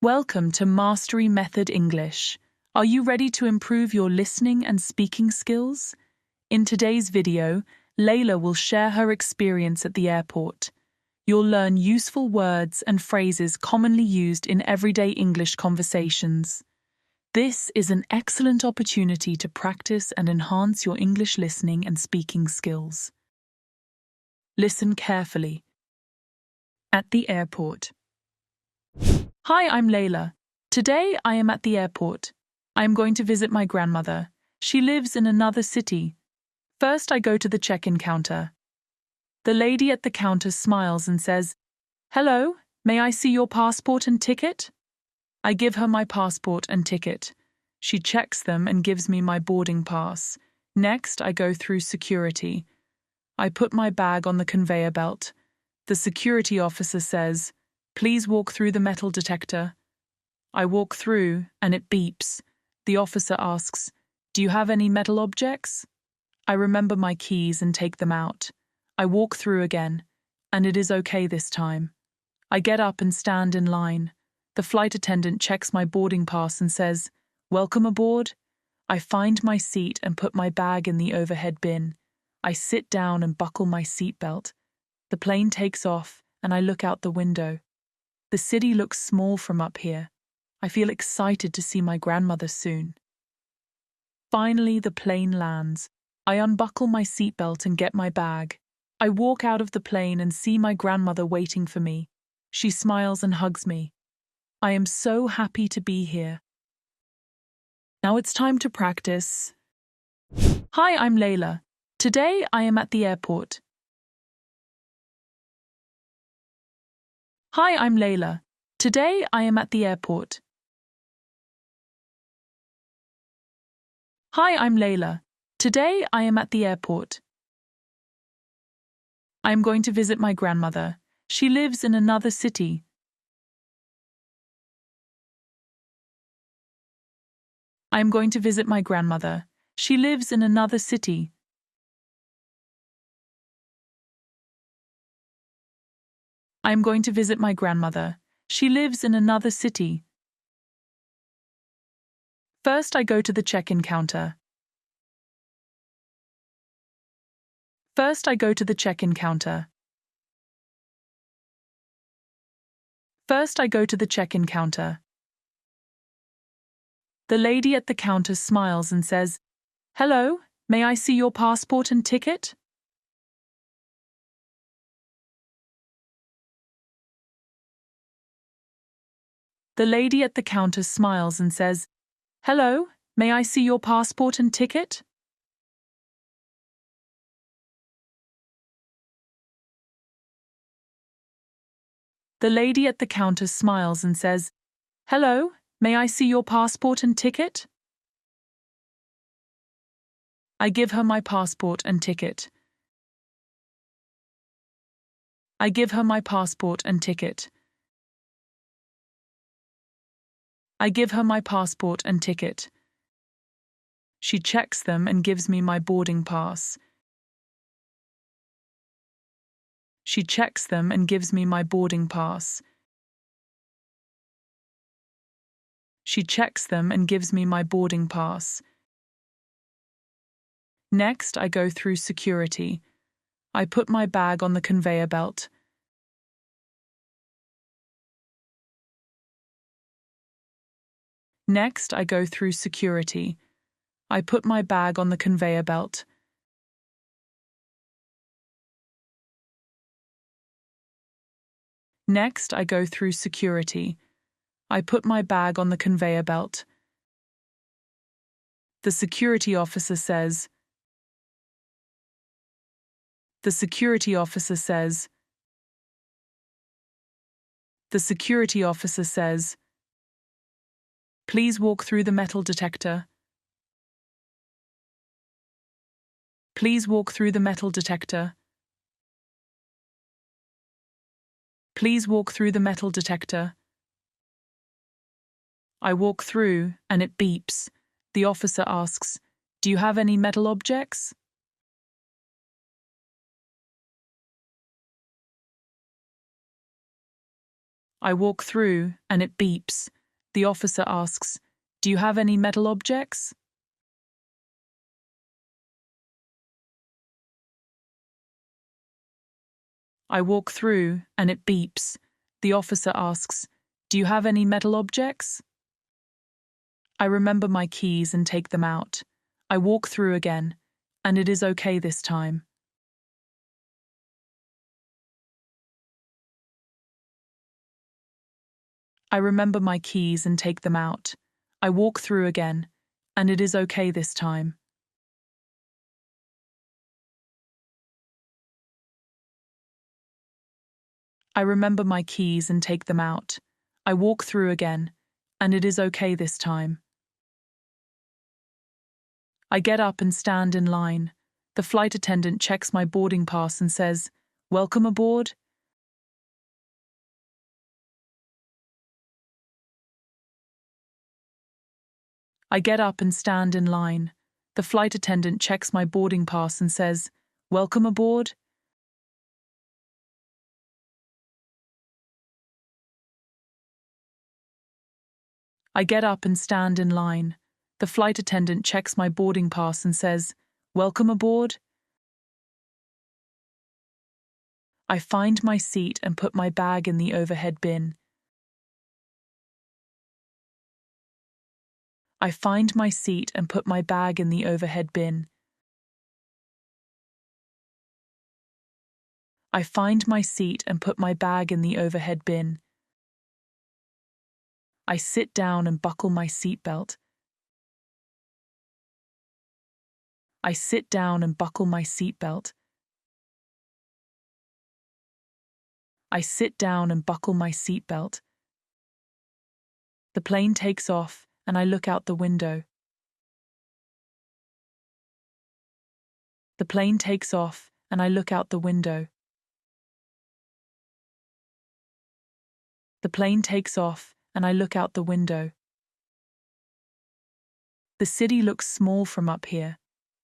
Welcome to Mastery Method English. Are you ready to improve your listening and speaking skills? In today's video, Laila will share her experience at the airport. You'll learn useful words and phrases commonly used in everyday English conversations. This is an excellent opportunity to practice and enhance your English listening and speaking skills. Listen carefully. At the airport. Hi, I'm Leila. Today I am at the airport. I am going to visit my grandmother. She lives in another city. First, I go to the check-in counter. The lady at the counter smiles and says, "Hello, may I see your passport and ticket?" I give her my passport and ticket. She checks them and gives me my boarding pass. Next, I go through security. I put my bag on the conveyor belt. The security officer says, "Please walk through the metal detector." I walk through, and it beeps. The officer asks, "Do you have any metal objects?" I remember my keys and take them out. I walk through again, and it is okay this time. I get up and stand in line. The flight attendant checks my boarding pass and says, "Welcome aboard." I find my seat and put my bag in the overhead bin. I sit down and buckle my seatbelt. The plane takes off, and I look out the window. The city looks small from up here. I feel excited to see my grandmother soon. Finally, the plane lands. I unbuckle my seatbelt and get my bag. I walk out of the plane and see my grandmother waiting for me. She smiles and hugs me. I am so happy to be here. Now it's time to practice. Hi, I'm Leila. Today I am at the airport. Hi, I'm Leila. Today I am at the airport. Hi, I'm Leila. Today I am at the airport. I am going to visit my grandmother. She lives in another city. I am going to visit my grandmother. She lives in another city. I am going to visit my grandmother. She lives in another city. First, I go to the check-in counter. First, I go to the check-in counter. First, I go to the check-in counter. The lady at the counter smiles and says, "Hello, may I see your passport and ticket?" The lady at the counter smiles and says, "Hello, may I see your passport and ticket?" The lady at the counter smiles and says, "Hello, may I see your passport and ticket?" I give her my passport and ticket. I give her my passport and ticket. I give her my passport and ticket. She checks them and gives me my boarding pass. She checks them and gives me my boarding pass. She checks them and gives me my boarding pass. Next, I go through security. I put my bag on the conveyor belt. Next, I go through security. I put my bag on the conveyor belt. Next, I go through security. I put my bag on the conveyor belt. The security officer says, The security officer says, The security officer says, "Please walk through the metal detector." Please walk through the metal detector. Please walk through the metal detector. I walk through, and it beeps. The officer asks, "Do you have any metal objects?" I walk through, and it beeps. The officer asks, "Do you have any metal objects?" I walk through, and it beeps. The officer asks, "Do you have any metal objects?" I remember my keys and take them out. I walk through again, and it is okay this time. I remember my keys and take them out. I walk through again, and it is okay this time. I remember my keys and take them out. I walk through again, and it is okay this time. I get up and stand in line. The flight attendant checks my boarding pass and says, "Welcome aboard." I get up and stand in line. The flight attendant checks my boarding pass and says, "Welcome aboard." I get up and stand in line. The flight attendant checks my boarding pass and says, "Welcome aboard." I find my seat and put my bag in the overhead bin. I find my seat and put my bag in the overhead bin. I find my seat and put my bag in the overhead bin. I sit down and buckle my seatbelt. I sit down and buckle my seatbelt. I sit down and buckle my seatbelt. The plane takes off, and I look out the window. The plane takes off, and I look out the window. The plane takes off, and I look out the window. The city looks small from up here.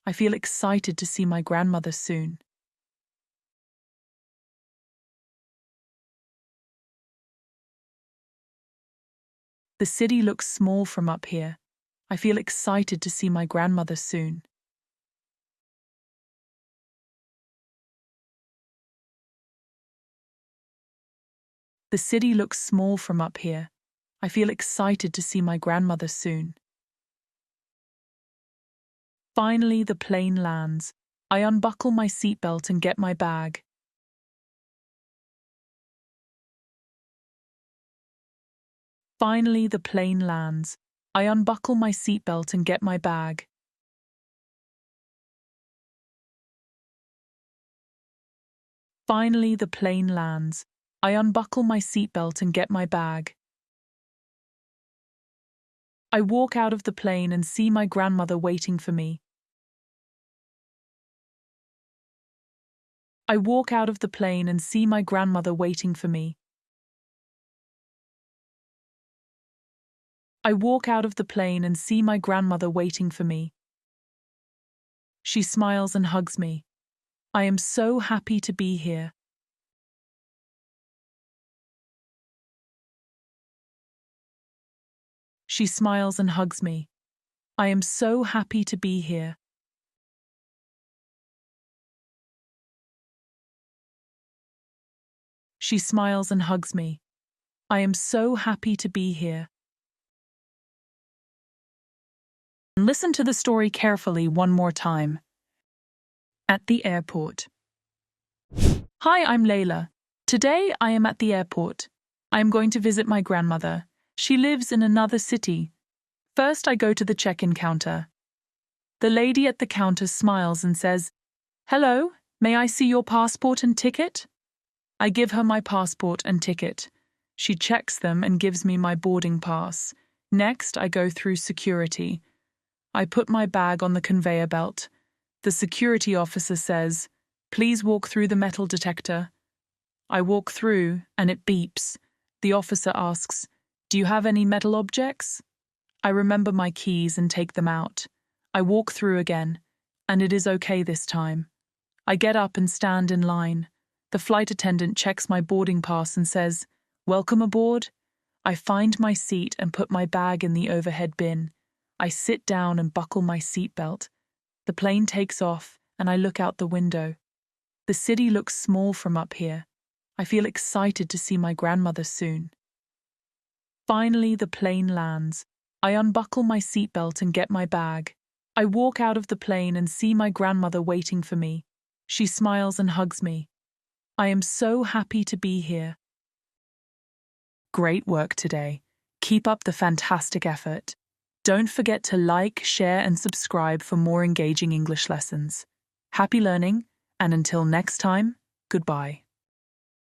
I feel excited to see my grandmother soon. The city looks small from up here. I feel excited to see my grandmother soon. The city looks small from up here. I feel excited to see my grandmother soon. Finally, the plane lands. I unbuckle my seatbelt and get my bag. Finally, the plane lands. I unbuckle my seatbelt and get my bag. Finally, the plane lands. I unbuckle my seatbelt and get my bag. I walk out of the plane and see my grandmother waiting for me. I walk out of the plane and see my grandmother waiting for me. I walk out of the plane and see my grandmother waiting for me. She smiles and hugs me. I am so happy to be here. She smiles and hugs me. I am so happy to be here. She smiles and hugs me. I am so happy to be here. Listen to the story carefully one more time. At the airport. Hi, I'm Leila. Today I am at the airport. I am going to visit my grandmother. She lives in another city. First, I go to the check-in counter. The lady at the counter smiles and says, "Hello, may I see your passport and ticket?" I give her my passport and ticket. She checks them and gives me my boarding pass. Next, I go through security. I put my bag on the conveyor belt. The security officer says, "Please walk through the metal detector." I walk through, and it beeps. The officer asks, "Do you have any metal objects?" I remember my keys and take them out. I walk through again, and it is okay this time. I get up and stand in line. The flight attendant checks my boarding pass and says, "Welcome aboard." I find my seat and put my bag in the overhead bin. I sit down and buckle my seatbelt. The plane takes off, and I look out the window. The city looks small from up here. I feel excited to see my grandmother soon. Finally, the plane lands. I unbuckle my seatbelt and get my bag. I walk out of the plane and see my grandmother waiting for me. She smiles and hugs me. I am so happy to be here. Great work today. Keep up the fantastic effort. Don't forget to like, share, and subscribe for more engaging English lessons. Happy learning, and until next time, goodbye.